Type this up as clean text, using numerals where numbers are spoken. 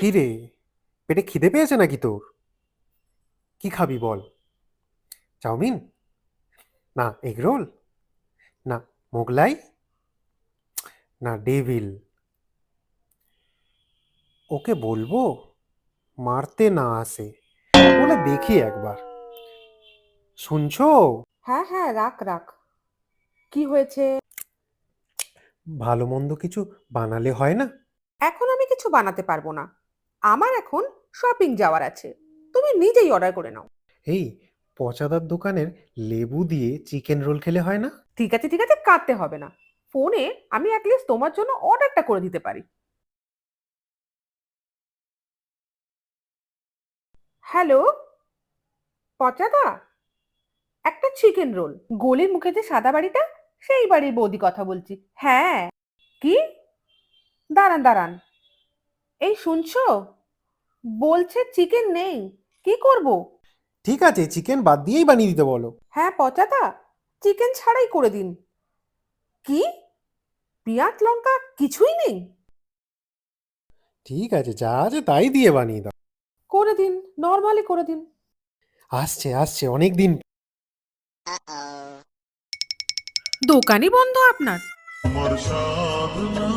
কি রে, পেটে খিদে পেয়েছে নাকি তোর? কি খাবি বল? চাউমিন? না এগরোল? না মোগলাই? না ডেভিল? ওকে বলবো মারতে না আসে, বলে দেখি একবার। শুনছো? হ্যাঁ হ্যাঁ, রাখ রাখ। কি হয়েছে? ভালো মন্দ কিছু বানালে হয় না? এখন আমি কিছু বানাতে পারবো না। আমার এখন শপিং যাওয়ার আছে। তুমি নিজেই অর্ডার করে নাও। এই পচাদার দোকানের লেবু দিয়ে চিকেন রোল খেলে হয় না? ঠিক আছে ঠিক আছে, কাটতে হবে না। ফোনে আমি অ্যাটলিস্ট তোমার জন্য অর্ডারটা করে দিতে পারি। হ্যালো, পচাদা, একটা চিকেন রোল। গলির মুখে যে সাদা বাড়িটা, সেই বাড়ির বৌদি কথা বলছি। হ্যাঁ। কি? দাঁড়ান দাঁড়ান, এই শুনছো? বলছে চিকেন নেই। কি করব? ঠিক আছে, চিকেন বাদ দিয়েই বানিয়ে দিতে বলো। হ্যাঁ পচাদা, চিকেন ছাড়াই করে দিন। কি? পেঁয়াজ লঙ্কা কিছুই নেই? ঠিক আছে, যা আছে তাই দিয়ে বানিয়ে দাও। করে দিন, নর্মালি করে দিন। আসছে আসছে অনেক দিন। দোকানই বন্ধ আপনার? আমার সাধনা